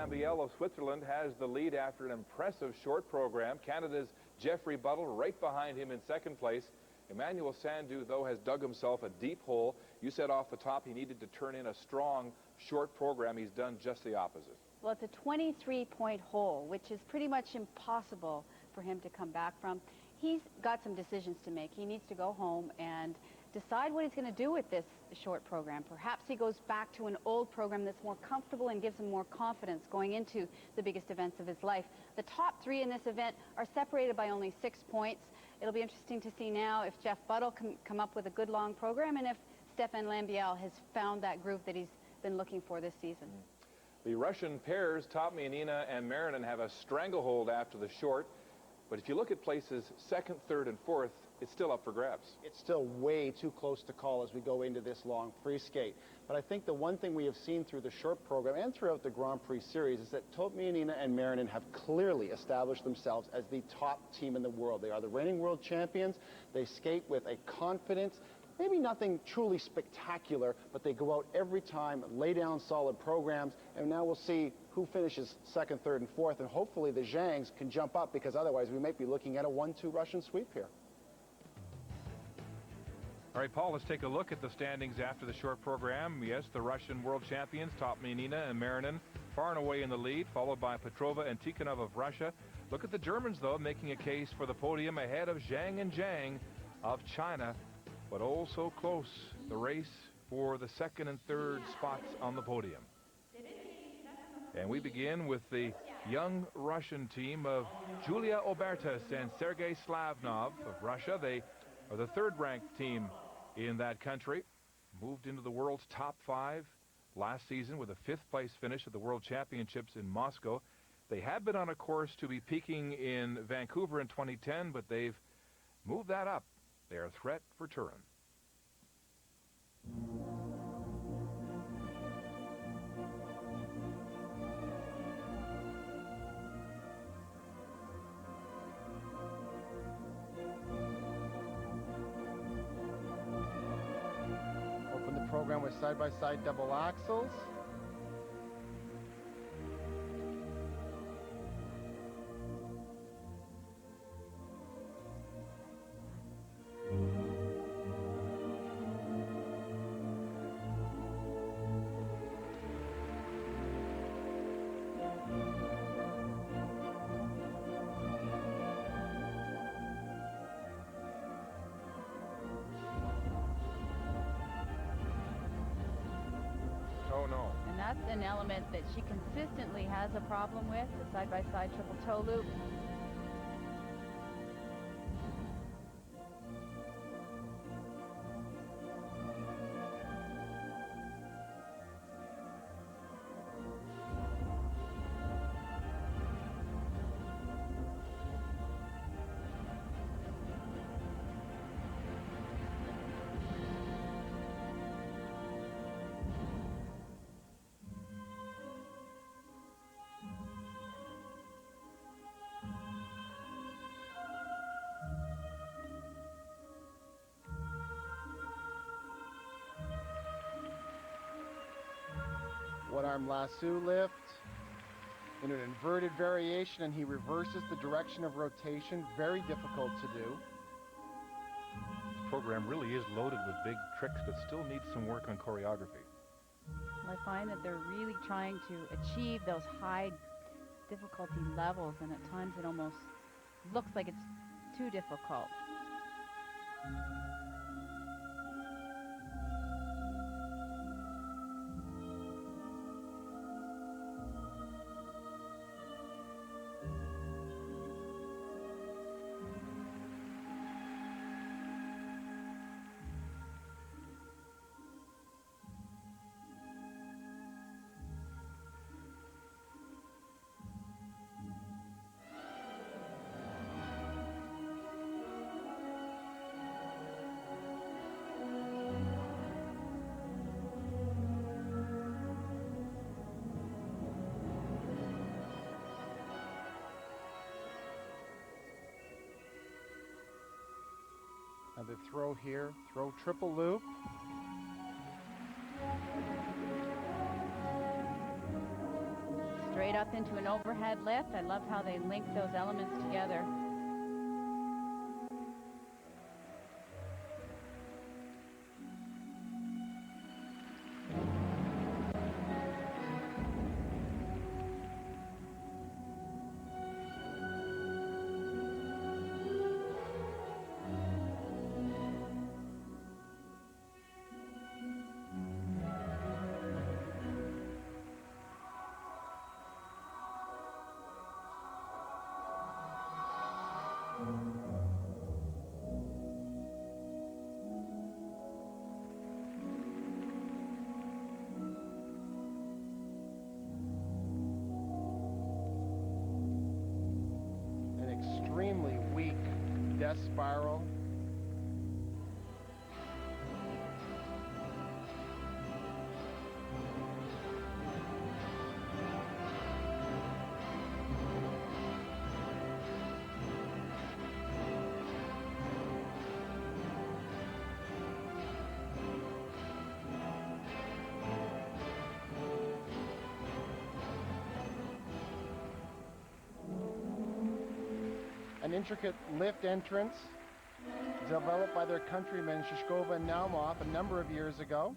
Lambiel of Switzerland has the lead after an impressive short program. Canada's Jeffrey Buttle right behind him in second place. Emmanuel Sandhu, though, has dug himself a deep hole. You said off the top he needed to turn in a strong short program. He's done just the opposite. Well, it's a 23-point hole, which is pretty much impossible for him to come back from. He's got some decisions to make. He needs to go home and decide what he's going to do with this short program. Perhaps he goes back to an old program that's more comfortable and gives him more confidence going into the biggest events of his life. The top three in this event are separated by only 6 points. It'll be interesting to see now if Jeff Buttle can come up with a good long program and if Stefan Lambiel has found that groove that he's been looking for this season. The Russian pairs, Totmianina and Marinin, have a stranglehold after the short. But if you look at places second, third, and fourth, it's still up for grabs. It's still way too close to call as we go into this long free skate. But I think the one thing we have seen through the short program and throughout the Grand Prix series is that Totmianina and Marinin have clearly established themselves as the top team in the world. They are the reigning world champions. They skate with a confidence, maybe nothing truly spectacular, but they go out every time, lay down solid programs, and now we'll see who finishes second, third, and fourth, and hopefully the Zhangs can jump up, because otherwise we might be looking at a 1-2 Russian sweep here. All right, Paul, let's take a look at the standings after the short program. Yes, the Russian world champions, Totmianina and Marinin, far and away in the lead, followed by Petrova and Tikhonov of Russia. Look at the Germans, though, making a case for the podium ahead of Zhang and Zhang of China. But oh, so close, the race for the second and third spots on the podium. And we begin with the young Russian team of Julia Obertas and Sergei Slavnov of Russia. They are the third-ranked team in that country. Moved into the world's top 5 last season with a 5th-place finish at the World Championships in Moscow. They have been on a course to be peaking in Vancouver in 2010, but they've moved that up. They are a threat for Turin. Open the program with side-by-side double axles. Oh, no. And that's an element that she consistently has a problem with, the side-by-side triple toe loop. One arm lasso lift in an inverted variation, and he reverses the direction of rotation. Very difficult to do. This program really is loaded with big tricks, but still needs some work on choreography. I find that they're really trying to achieve those high difficulty levels, and at times it almost looks like it's too difficult. Another throw here, throw triple loop. Straight up into an overhead lift. I love how they link those elements together. Extremely weak death spiral. An intricate lift entrance developed by their countrymen Szolkowy and Naumov a number of years ago.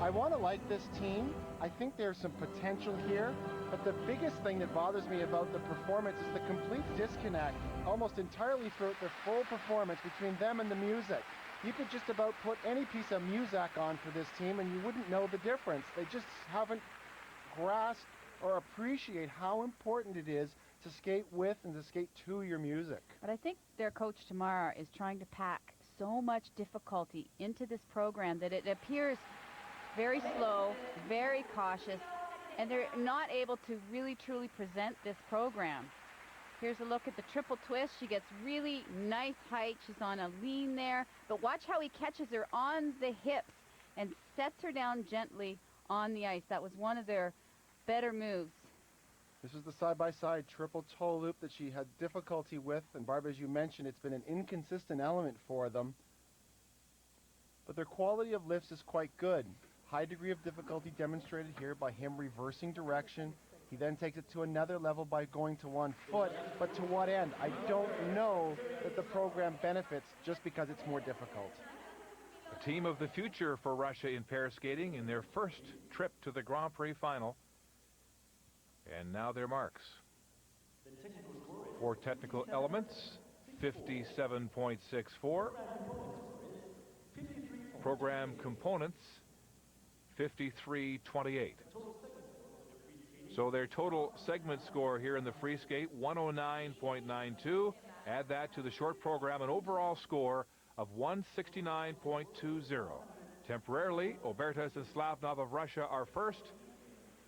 I want to like this team. I think there's some potential here, but the biggest thing that bothers me about the performance is the complete disconnect, almost entirely throughout their full performance, between them and the music. You could just about put any piece of music on for this team and you wouldn't know the difference. They just haven't grasped or appreciate how important it is to skate with and to skate to your music. But I think their coach Tamara is trying to pack so much difficulty into this program that it appears very slow, very cautious, and they're not able to really truly present this program. Here's a look at the triple twist. She gets really nice height. She's on a lean there, but watch how he catches her on the hips and sets her down gently on the ice. That was one of their better moves. This is the side-by-side triple toe loop that she had difficulty with, and Barbara, as you mentioned, it's been an inconsistent element for them. But their quality of lifts is quite good. High degree of difficulty demonstrated here by him reversing direction. He then takes it to another level by going to 1 foot, but to what end? I don't know that the program benefits just because it's more difficult. The team of the future for Russia in pair skating in their first trip to the Grand Prix final. And now their marks. For technical elements, 57.64. Program components, 53.28. So their total segment score here in the free skate, 109.92. Add that to the short program, an overall score of 169.20. Temporarily, Obertas and Slavnov of Russia are first,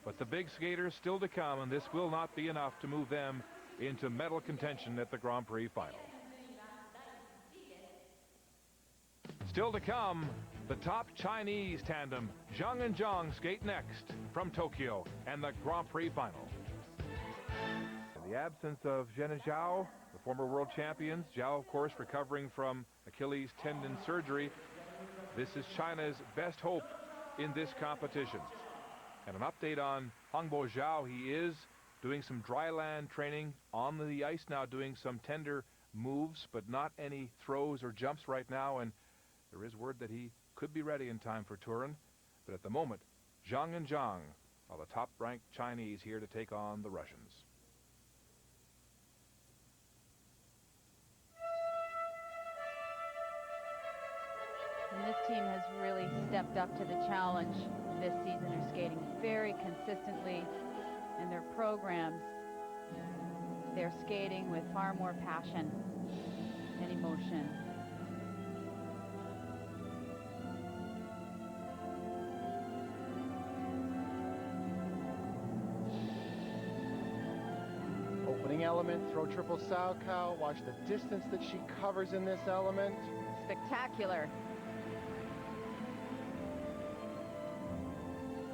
but the big skaters still to come, and this will not be enough to move them into medal contention at the Grand Prix final. Still to come, the top Chinese tandem, Zhang and Zhang, skate next from Tokyo and the Grand Prix final. In the absence of Zhang and Zhang, the former world champions, Zhao, of course, recovering from Achilles tendon surgery. This is China's best hope in this competition. And an update on Hongbo Zhao. He is doing some dry land training on the ice now, doing some tender moves, but not any throws or jumps right now. And there is word that he could be ready in time for Turin. But at the moment, Zhang and Zhang are the top-ranked Chinese here to take on the Russians. And this team has really stepped up to the challenge this season. They're skating very consistently in their programs. They're skating with far more passion and emotion. Opening element, throw triple sow cow. Watch the distance that she covers in this element. Spectacular.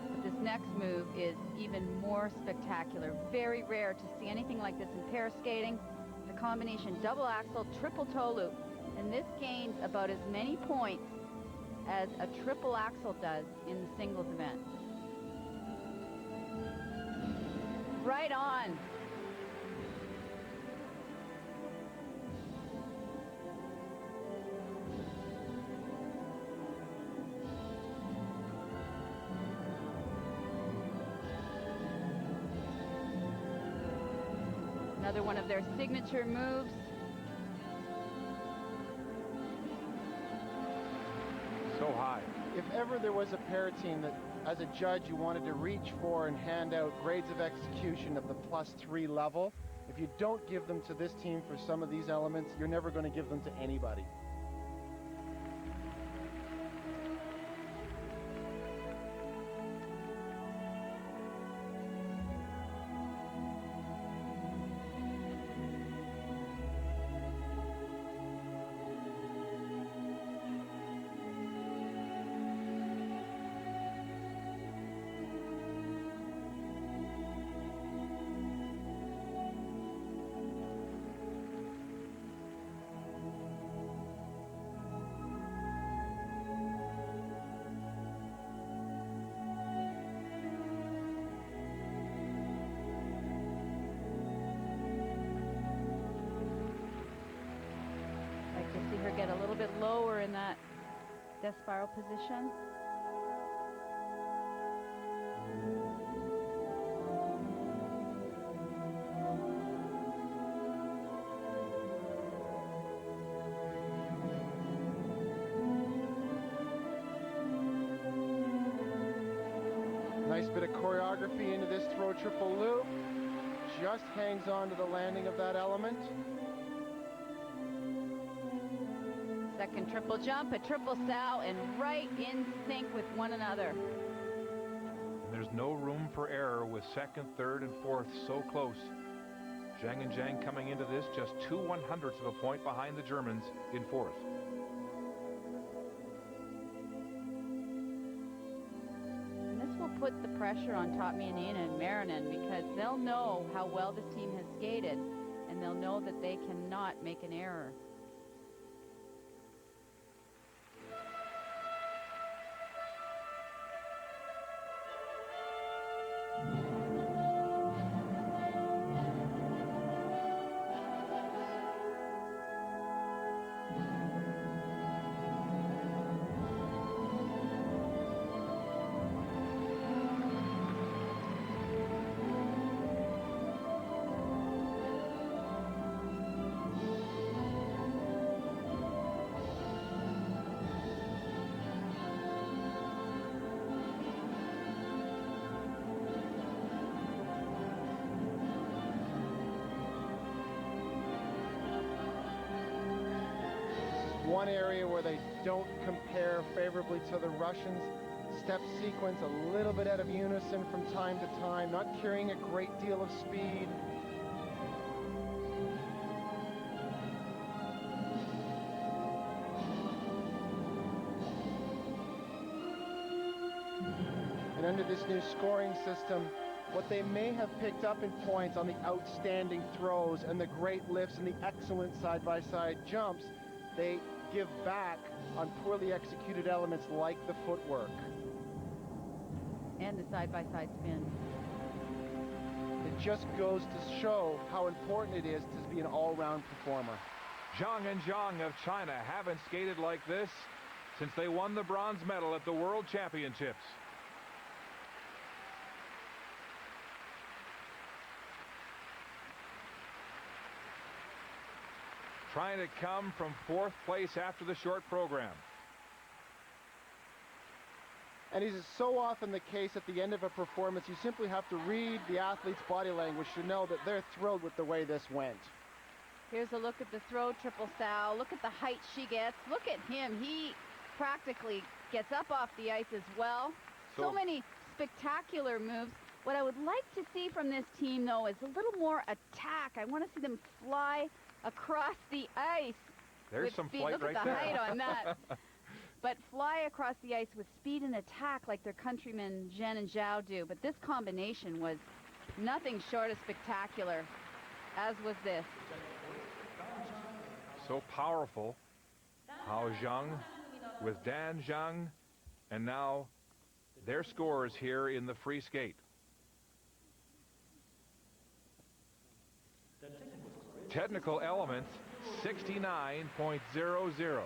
But this next move is even more spectacular. Very rare to see anything like this in pair skating. The combination double axel, triple toe loop. And this gains about as many points as a triple axel does in the singles event. Right on. Another one of their signature moves. So high. If ever there was a pair team that, as a judge, you wanted to reach for and hand out grades of execution of the +3 level, if you don't give them to this team for some of these elements, you're never going to give them to anybody. See her get a little bit lower in that death spiral position. Nice bit of choreography into this throw triple loop. Just hangs on to the landing of that element. Second triple jump, a triple sow, and right in sync with one another. There's no room for error with second, third, and fourth so close. Zhang and Zhang coming into this just 2/100ths of a point behind the Germans in fourth. And this will put the pressure on Totmianina and Marinin because they'll know how well this team has skated, and they'll know that they cannot make an error. One area where they don't compare favorably to the Russians. Step sequence a little bit out of unison from time to time, not carrying a great deal of speed. And under this new scoring system, what they may have picked up in points on the outstanding throws and the great lifts and the excellent side-by-side jumps, they give back on poorly executed elements like the footwork. And the side-by-side spin. It just goes to show how important it is to be an all-round performer. Zhang and Zhang of China haven't skated like this since they won the bronze medal at the World Championships. Trying to come from fourth place after the short program. And as is so often the case at the end of a performance, you simply have to read the athlete's body language to know that they're thrilled with the way this went. Here's a look at the throw triple sow. Look at the height she gets. Look at him. He practically gets up off the ice as well. So many spectacular moves. What I would like to see from this team, though, is a little more attack. I want to see them fly across the ice. There's some flight right there. Look at the height on that. but fly across the ice with speed and attack like their countrymen Zhang and Zhang do. But this combination was nothing short of spectacular, as was this. So powerful how Zhang with Zhang, and now their scores here in the free skate. Technical elements 69.00.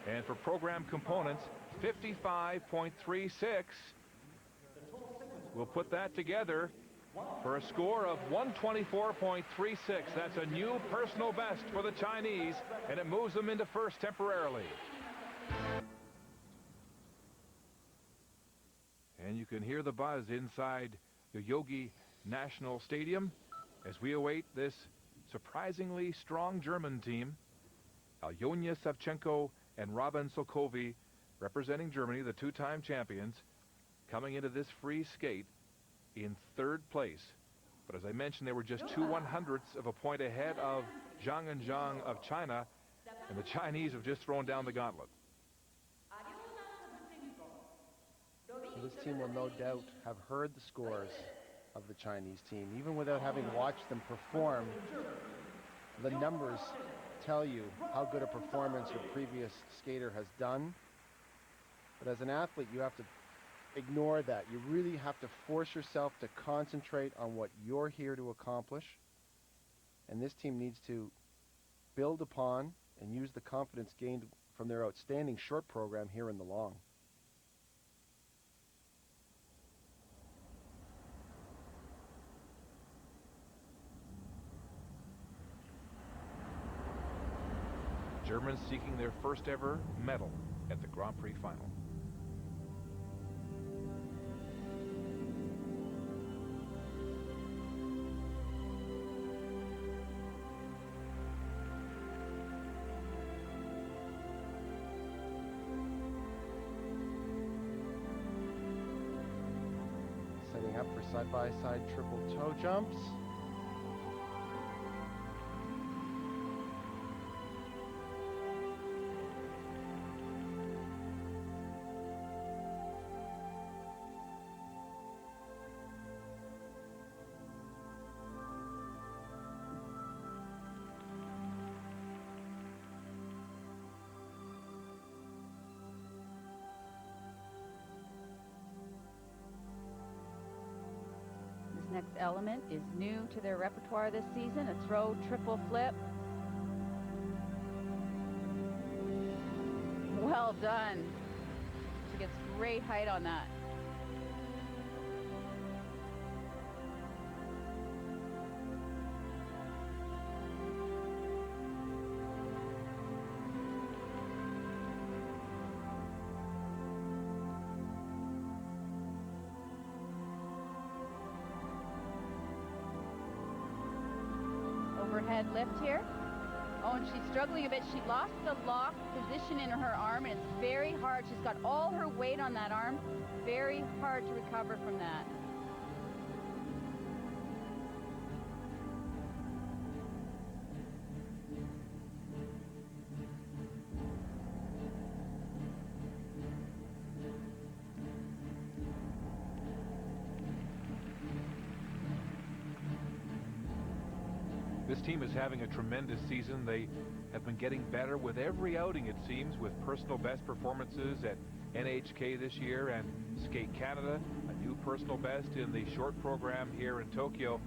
And for program components 55.36. We'll put that together for a score of 124.36. That's a new personal best for the Chinese, and it moves them into first temporarily. And you can hear the buzz inside the Yogi National Stadium as we await this surprisingly strong German team. Alyona Savchenko and Szolkowy, representing Germany, the two-time champions, coming into this free skate in third place. But as I mentioned, they were just 2/100ths of a point ahead of Zhang and Zhang of China, and the Chinese have just thrown down the gauntlet. This team will no doubt have heard the scores of the Chinese team. Even without having watched them perform, the numbers tell you how good a performance your previous skater has done. But as an athlete, you have to ignore that. You really have to force yourself to concentrate on what you're here to accomplish. And this team needs to build upon and use the confidence gained from their outstanding short program here in the long. Germans seeking their first ever medal at the Grand Prix final. Setting up for side-by-side triple toe jumps. Next element is new to their repertoire this season, a throw triple flip. Well done. She gets great height on that. Overhead lift here. Oh, and she's struggling a bit. She lost the lock position in her arm, and it's very hard. She's got all her weight on that arm. Very hard to recover from that. This team is having a tremendous season. They have been getting better with every outing, it seems, with personal best performances at NHK this year and Skate Canada, a new personal best in the short program here in Tokyo.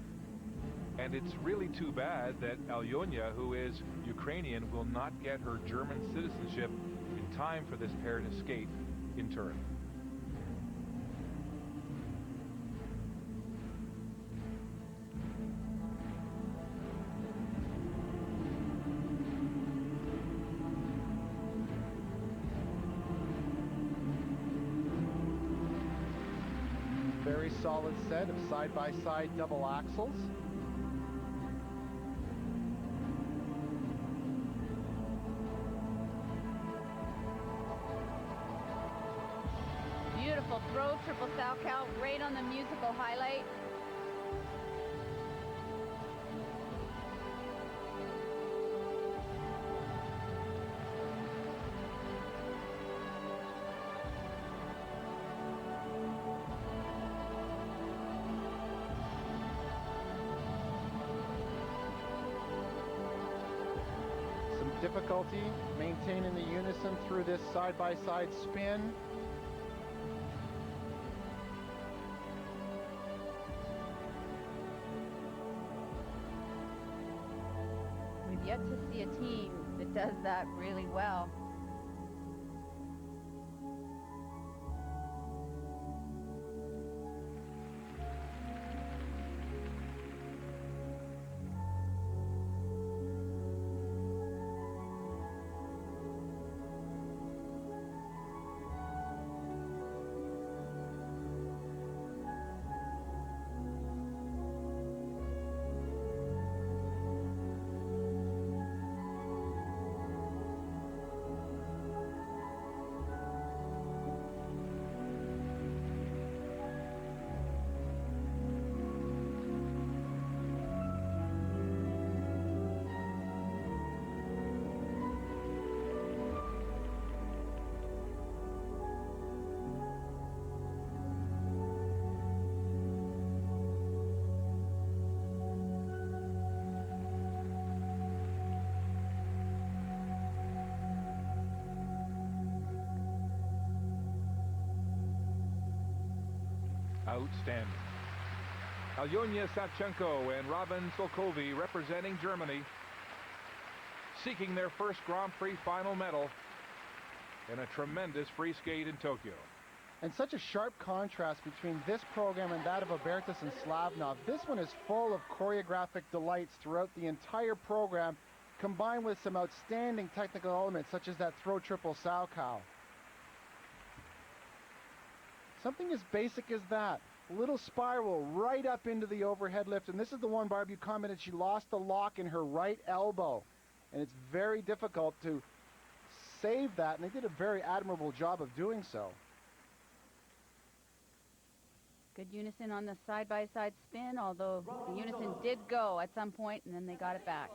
And it's really too bad that Alyona, who is Ukrainian, will not get her German citizenship in time for this pair to skate in Turin. Very solid set of side-by-side double axles. Beautiful throw, triple Salchow, great on the musical highlight. difficulty maintaining the unison through this side-by-side spin. We've yet to see a team that does that really well. Outstanding. Alyona Savchenko and Szolkowy representing Germany, seeking their first Grand Prix final medal in a tremendous free skate in Tokyo. And such a sharp contrast between this program and that of Obertas and Slavnov. This one is full of choreographic delights throughout the entire program, combined with some outstanding technical elements such as that throw triple Salchow. Something as basic as that. A little spiral right up into the overhead lift. And this is the one, Barb, you commented she lost the lock in her right elbow. And it's very difficult to save that. And they did a very admirable job of doing so. Good unison on the side-by-side spin, although the unison did go at some point, and then they got it back.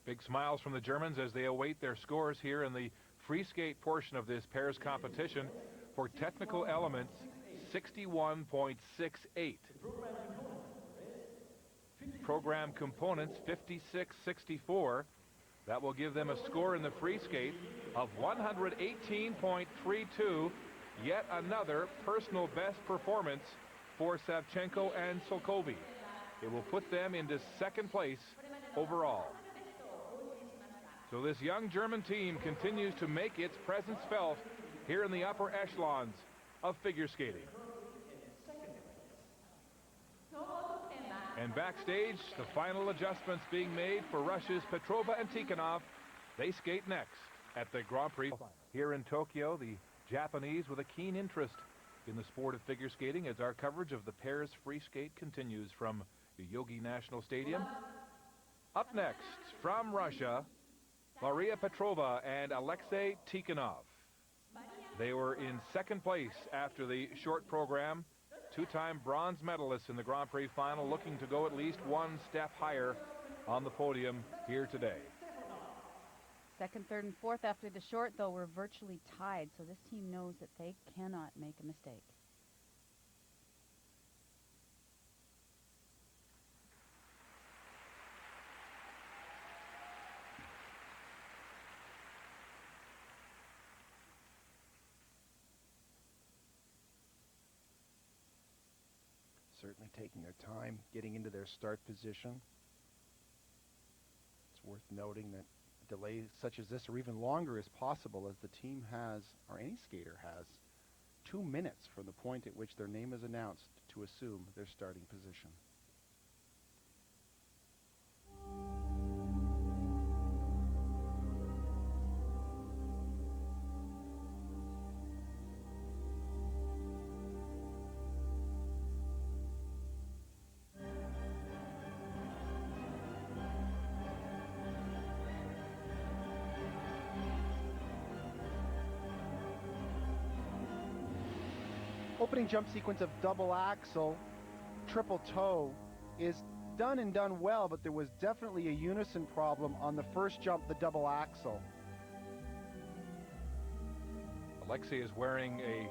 Big smiles from the Germans as they await their scores here in the free skate portion of this pairs competition. For technical elements, 61.68. Program components, 56.64. That will give them a score in the free skate of 118.32. Yet another personal best performance for Savchenko and Szolkowy. It will put them into second place overall. So this young German team continues to make its presence felt here in the upper echelons of figure skating. And backstage, the final adjustments being made for Russia's Petrova and Tikhonov. They skate next at the Grand Prix here in Tokyo. The Japanese with a keen interest in the sport of figure skating as our coverage of the pairs free skate continues from the Yogi National Stadium. Up next, from Russia, Maria Petrova and Alexei Tikhonov. They were in second place after the short program. Two-time bronze medalists in the Grand Prix final, looking to go at least one step higher on the podium here today. Second, third, and fourth after the short, though, were virtually tied, so this team knows that they cannot make a mistake. Certainly taking their time getting into their start position. It's worth noting that delays such as this or even longer is possible, as the team has, or any skater has, 2 minutes from the point at which their name is announced to assume their starting position. Opening jump sequence of double axel, triple toe is done and done well, but there was definitely a unison problem on the first jump, the double axel. Alexei is wearing a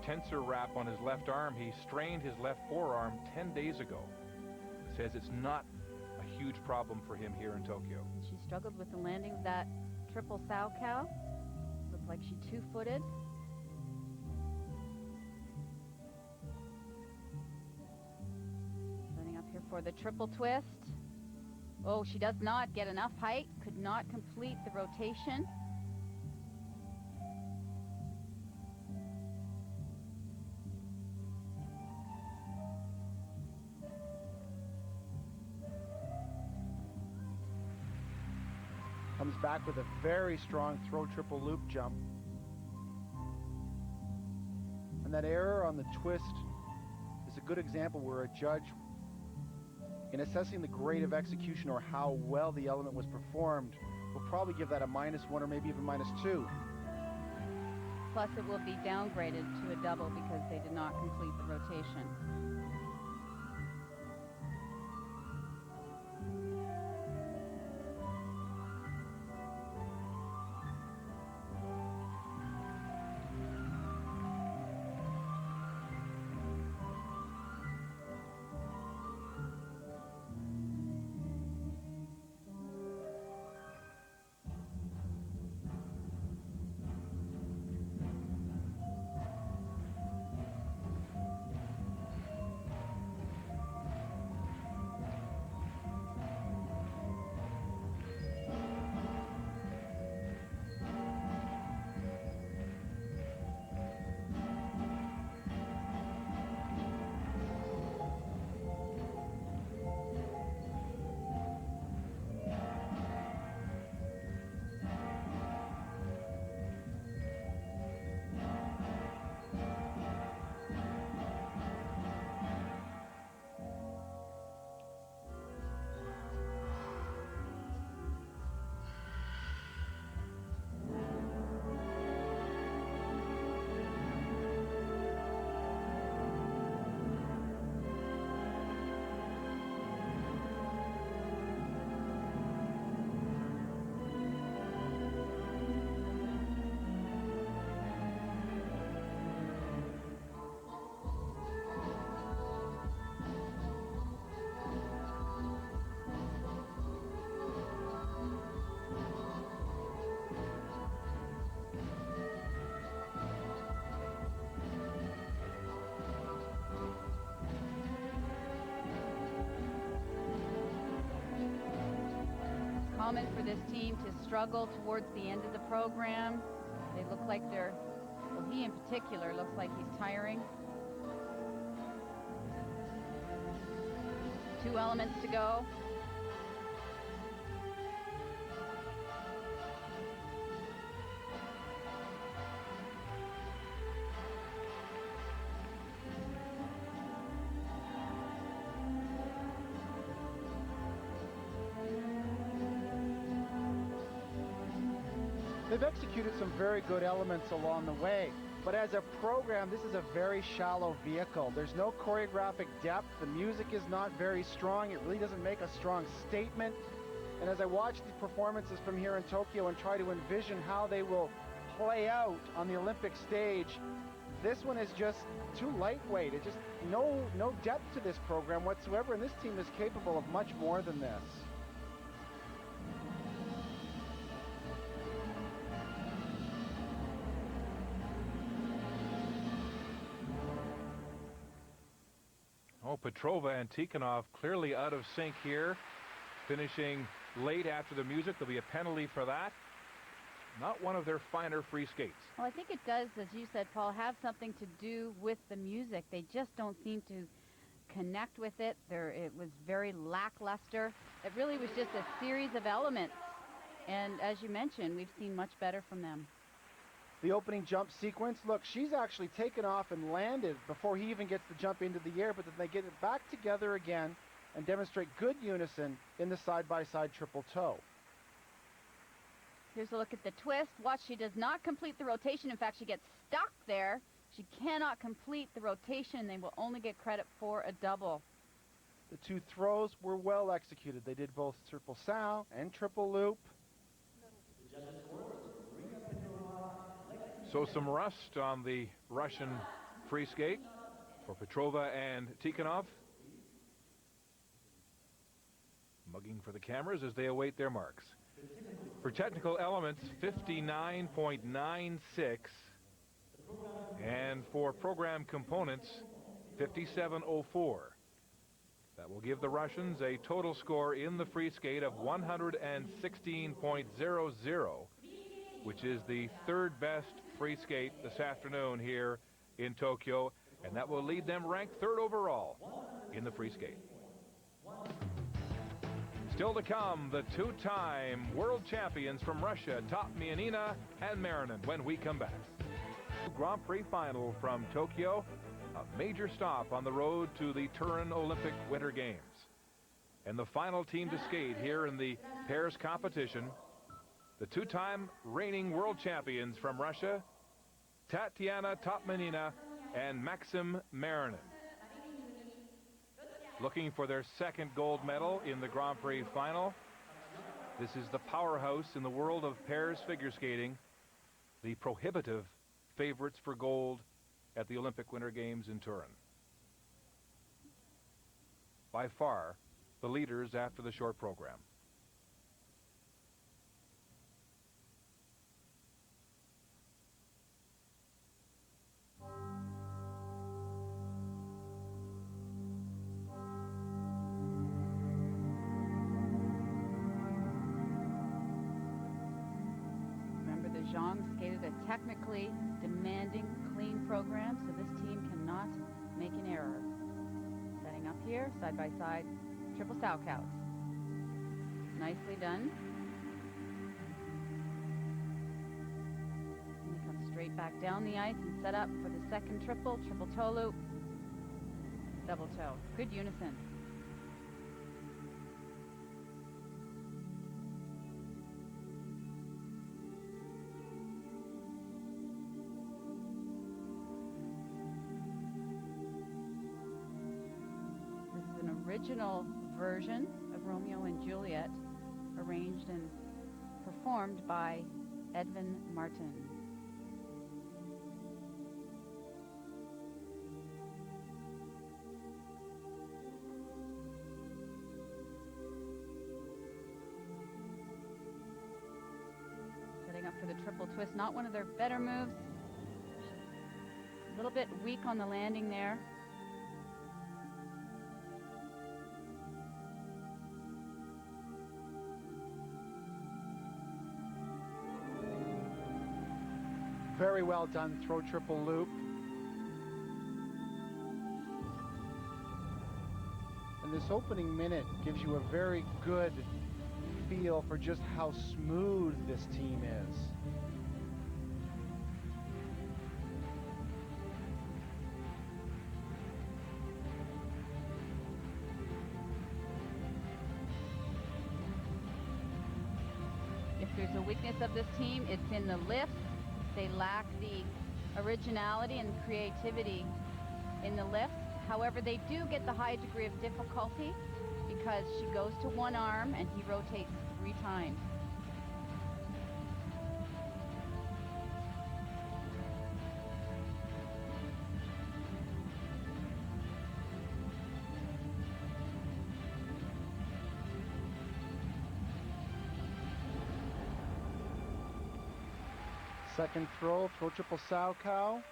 tensor wrap on his left arm. He strained his left forearm 10 days ago. says it's not a huge problem for him here in Tokyo. She struggled with the landing of that triple sow cow. Looked like she two-footed. Setting up here for the triple twist. Oh, she does not get enough height. Could not complete the rotation. Comes back with a very strong throw triple loop jump. And that error on the twist is a good example where a judge, in assessing the grade of execution or how well the element was performed, will probably give that a -1 or maybe even -2. Plus it will be downgraded to a double because they did not complete the rotation. Common for this team to struggle towards the end of the program. They look like they're, well, he in particular looks like he's tiring. 2 elements to go. They've executed some very good elements along the way, but as a program, this is a very shallow vehicle. There's no choreographic depth. The music is not very strong. It really doesn't make a strong statement. And as I watch these performances from here in Tokyo and try to envision how they will play out on the Olympic stage, this one is just too lightweight. It's just no depth to this program whatsoever, and this team is capable of much more than this. Oh, Petrova and Tikhonov clearly out of sync here, finishing late after the music. There'll be a penalty for that. Not one of their finer free skates. Well, I think it does, as you said, Paul, have something to do with the music. They just don't seem to connect with it. It was very lackluster. It really was just a series of elements. And as you mentioned, we've seen much better from them. The opening jump sequence, look, she's actually taken off and landed before he even gets the jump into the air, but then they get it back together again and demonstrate good unison in the side-by-side triple toe. Here's a look at the twist. Watch, she does not complete the rotation. In fact, she gets stuck there. She cannot complete the rotation. They will only get credit for a double. The 2 throws were well executed. They did both triple sow and triple loop. So some rust on the Russian free skate for Petrova and Tikhonov. mugging for the cameras as they await their marks. For technical elements, 59.96. And for program components, 57.04. That will give the Russians a total score in the free skate of 116.00, which is the third best free skate this afternoon here in Tokyo, and that will lead them ranked third overall in the free skate. Still to come, the two-time world champions from Russia, Totmianina and Marinin, when we come back. Grand Prix final from Tokyo, a major stop on the road to the Turin Olympic Winter Games. And the final team to skate here in the pairs competition, the two-time reigning world champions from Russia, Tatiana Totmianina and Maxim Marinin. Looking for their second gold medal in the Grand Prix final. This is the powerhouse in the world of pairs figure skating, the prohibitive favorites for gold at the Olympic Winter Games in Turin. By far, the leaders after the short program. Remember, the Zhang skated a technically demanding, clean program, so this team cannot make an error. Setting up here, side by side, triple Szolkowy. Nicely done. And he comes straight back down the ice and set up for the second triple toe loop, double toe. Good unison. Original version of Romeo and Juliet, arranged and performed by Edvin Martin. Setting up for the triple twist, not one of their better moves. A little bit weak on the landing there. Very well done, throw triple loop. And this opening minute gives you a very good feel for just how smooth this team is. If there's a weakness of this team, it's in the lifts. They lack the originality and creativity in the lifts. However, they do get the high degree of difficulty because she goes to one arm and he rotates 3 times. Second throw triple Szolkowy.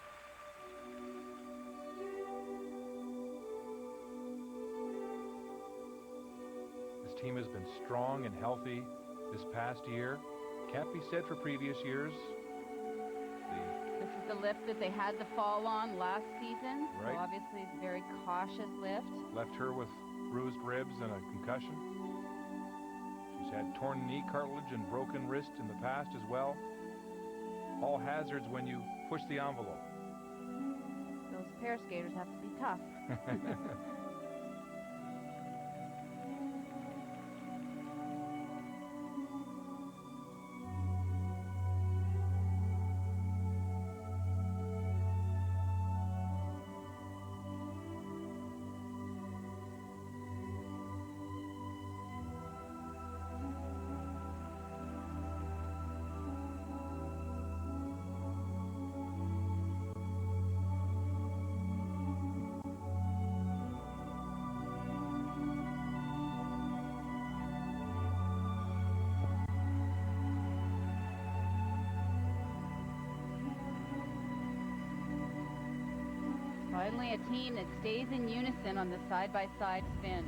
This team has been strong and healthy this past year. Can't be said for previous years. This is the lift that they had to fall on last season. Right. So obviously it's a very cautious lift. Left her with bruised ribs and a concussion. She's had torn knee cartilage and broken wrist in the past as well. All hazards when you push the envelope. Those pair skaters have to be tough. Finally, a team that stays in unison on the side-by-side spin.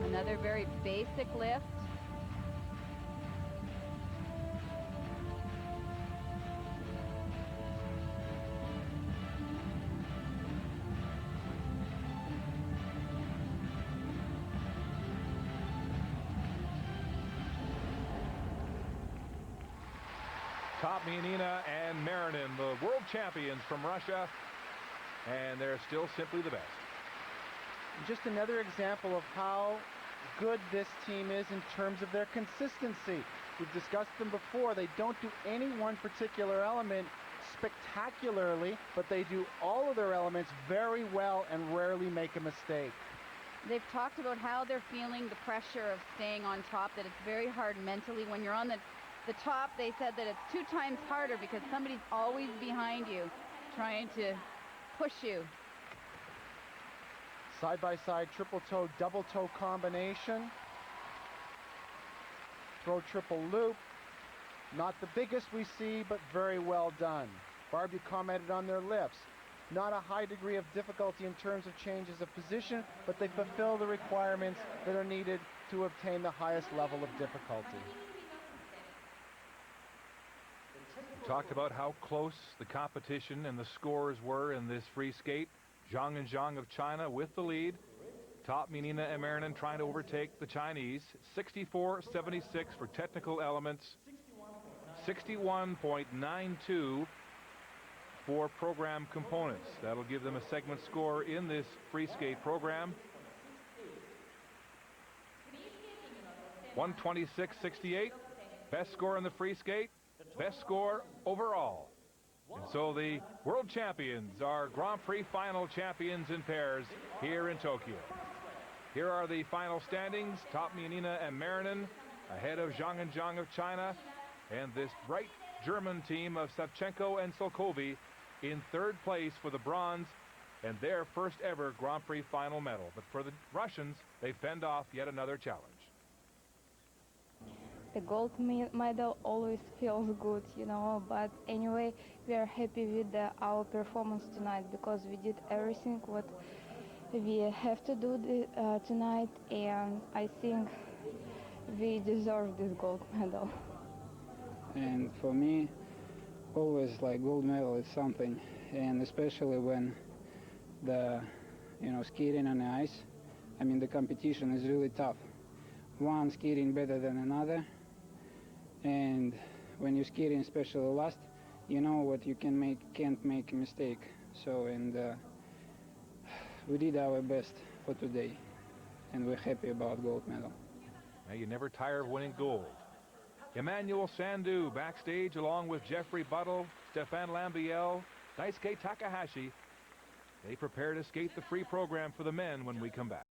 Another very basic lift. Totmianina and Marinin, the world champions from Russia, and they're still simply the best. Just another example of how good this team is in terms of their consistency. We've discussed them before. They don't do any one particular element spectacularly, but they do all of their elements very well and rarely make a mistake. They've talked about how they're feeling the pressure of staying on top, that it's very hard mentally. When you're on the top, they said that it's 2 times harder because somebody's always behind you trying to push you. Side-by-side triple toe, double toe combination. Throw triple loop. Not the biggest we see, but very well done. Barb, you commented on their lifts. Not a high degree of difficulty in terms of changes of position, but they fulfill the requirements that are needed to obtain the highest level of difficulty. We talked about how close the competition and the scores were in this free skate. Zhang and Zhang of China with the lead. Totmianina and Marinin trying to overtake the Chinese. 64.76 for technical elements. 61.92 for program components. That'll give them a segment score in this free skate program. 126.68. Best score in the free skate. Best score overall. And so the world champions are Grand Prix final champions in pairs here in Tokyo. Here are the final standings. Totmianina and Marinin ahead of Zhang and Zhang of China, and this bright German team of Savchenko and Szolkowy in 3rd place for the bronze and their first ever Grand Prix final medal. But for the Russians, they fend off yet another challenge. The gold medal always feels good, you know, but anyway, we are happy with our performance tonight because we did everything what we have to do tonight, and I think we deserve this gold medal. And for me, always like gold medal is something, and especially when the, skating on the ice, I mean the competition is really tough. One skating better than another, and when you're skating, especially last, you know what you can't make a mistake. So, and we did our best for today, and we're happy about gold medal. Now you never tire of winning gold. Emmanuel Sandu backstage along with Jeffrey Buttle, Stefan Lambiel, Daisuke Takahashi. They prepare to skate the free program for the men when we come back.